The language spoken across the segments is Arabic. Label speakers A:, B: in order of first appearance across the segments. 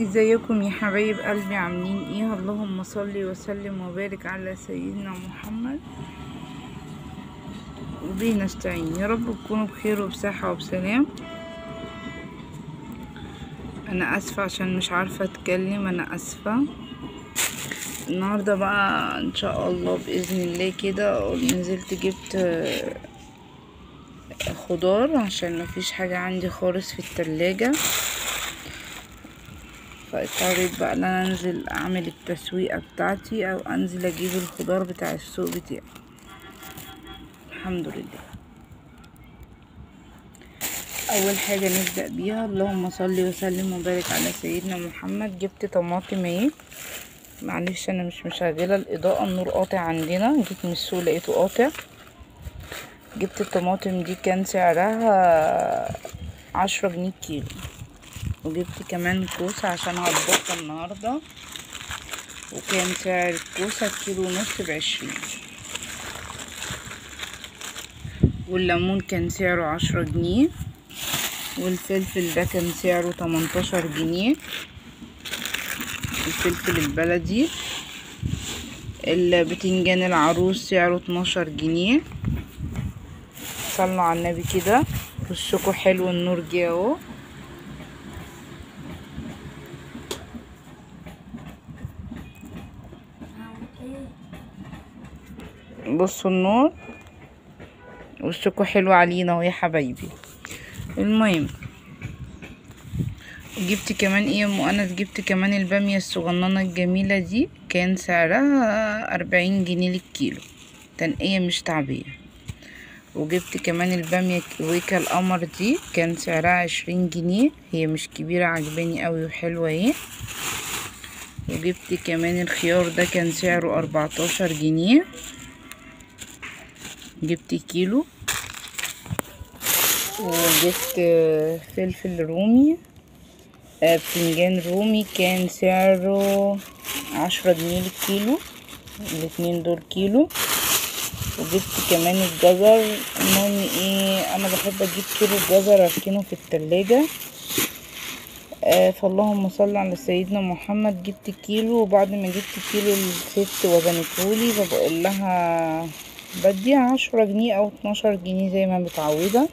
A: ازيكم يا حبايب قلبي؟ عاملين ايه؟ اللهم صل وسلم وبارك على سيدنا محمد وبه نستعين. يا رب تكونوا بخير وبصحة وبسلام. انا اسفة عشان مش عارفة اتكلم، انا اسفة. النهاردة بقى ان شاء الله باذن الله كده نزلت جبت خضار عشان مفيش حاجة عندي خالص في التلاجة، فاضطريت بقى ان انا انزل اعمل التسويقة بتاعتي او انزل اجيب الخضار بتاع السوق بتاعي. الحمد لله. اول حاجة نبدأ بيها اللهم صل وسلم وبارك على سيدنا محمد. جبت طماطم اهي، معلش انا مش مشغلة الاضاءة، النور قاطع عندنا، جيت من السوق لقيته قاطع. جبت الطماطم دي كان سعرها 10 جنيه كيلو، وجبت كمان كوسة عشان هطبخها النهاردة، وكان سعر الكوسة كيلو ونص ب20. والليمون كان سعره 10 جنيه، والفلفل ده كان سعره 18 جنيه، الفلفل البلدي. البتنجان العروس سعره 12 جنيه. صلوا على النبي كده، وشكوا حلو، النور جه اهو. بصوا النور، وشكوا حلو علينا اهو يا حبايبي. المهم جبت كمان ايه يا ام انس، جبت كمان البامية الصغننة الجميلة دي، كان سعرها 40 جنيه للكيلو، تنقية مش تعبية. وجبت كمان البامية ويكا القمر دي، كان سعرها 20 جنيه، هي مش كبيرة، عجباني قوي وحلوة اهي. وجبت كمان الخيار ده كان سعره 14 جنيه، جبت كيلو. وجبت فلفل رومي، بتنجان رومي، كان سعره 10 جنيه للكيلو، الاتنين دول كيلو. وجبت كمان الجزر. المهم ايه، انا بحب اجيب كيلو الجزر اركنه في التلاجة. فاللهم صل على سيدنا محمد. جبت كيلو، وبعد ما جبت كيلو الست وزنتهولي، فبقول لها بدي 10 جنيه او 12 جنيه زي ما متعودة.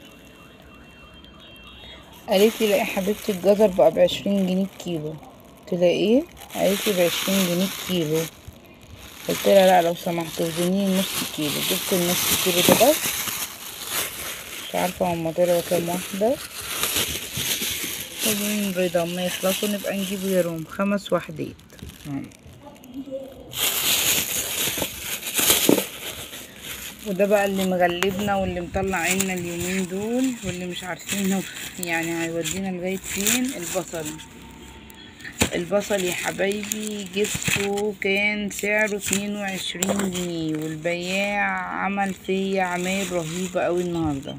A: قالت لي لا يا حبيبتي الجزر بقى ب20 جنيه الكيلو. قلت لها ايه؟ قالت لي ب20 جنيه الكيلو. قلت لها لا لو سمحت وزنيني نص كيلو. جبت النص كيلو ده بس، مش عارفه هما طلعوا كام واحده. خليهم بيضة، اما يخلصوا نبقى نجيب غيرهم 5 وحدات. وده بقى اللي مغلبنا واللي مطلع عنا اليومين دول، واللي مش عارفين يعني هيودينا لغايه فين. البصل يا حبايبي جبته كان سعره 22 جنيه، والبياع عمل فيا عمايل رهيبة اوي النهاردة.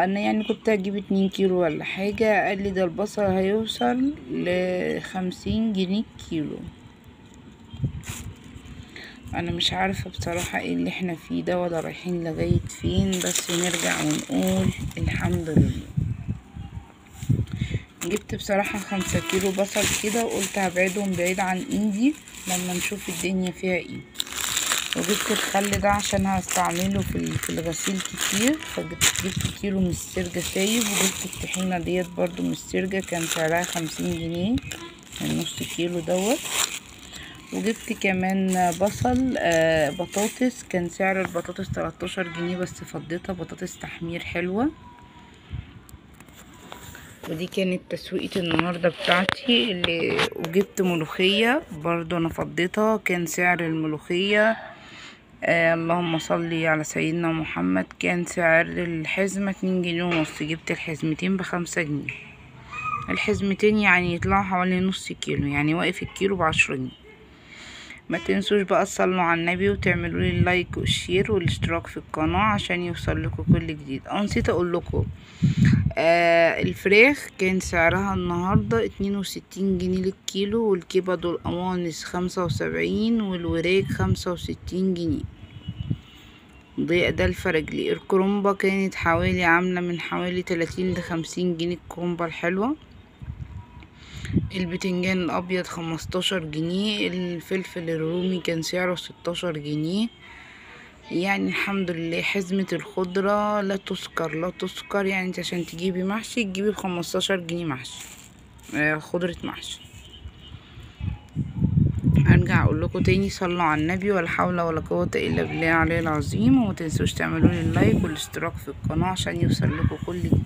A: انا يعني كنت هجيب 2 كيلو ولا حاجة، قال لي ده البصل هيوصل ل50 جنيه كيلو. انا مش عارفة بصراحة ايه اللي احنا فيه ده، ولا رايحين لغاية فين، بس نرجع ونقول الحمد لله. جبت بصراحة 5 كيلو بصل كده، وقلت هبعدهم بعيد عن ايدي لما نشوف الدنيا فيها ايه. وجبت الخل ده عشان هستعمله في الغسيل كتير، فجبت كيلو من السرجة سايب. وجبت الطحينة ديت برضو من السرجة، كان سعرها 50 جنيه، النص كيلو دوت. وجبت كمان بطاطس، كان سعر البطاطس 13 جنيه، بس فضيتها بطاطس تحمير حلوة. ودي كانت تسويقة النهاردة بتاعتي وجبت ملوخية برضو انا فضيتها، كان سعر الملوخية اللهم صل على سيدنا محمد، كان سعر الحزمة 2 جنيه ونص. جبت الحزمتين ب5 جنيه، الحزمتين يعني يطلعوا حوالي نص كيلو، يعني واقف الكيلو ب10 جنيه. ما تنسوش بقى تصلوا على النبي، وتعملوا لي اللايك والشير والاشتراك في القناة عشان يوصل لكم كل جديد. نسيت اقول لكم الفراخ كان سعرها النهاردة 62 جنيه للكيلو، والكبد والقوانص 75، والوراك 65 جنيه. ده الفرق لي. الكرومبة كانت عاملة من حوالي 30 ل50 جنيه، الكرومبة الحلوة. البتنجان الابيض 15 جنيه، الفلفل الرومي كان سعره 16 جنيه. يعني الحمد لله حزمة الخضرة لا تذكر لا تذكر. يعني انت عشان تجيبي محشي تجيبي ب15 جنيه محشي، خضرة محشي. هرجع اقول لكم تاني، صلوا على النبي، ولا حول ولا قوة الا بالله العلي العظيم. ومتنسوش تعملوا لي اللايك والاشتراك في القناة عشان يوصل لكم كل جديد.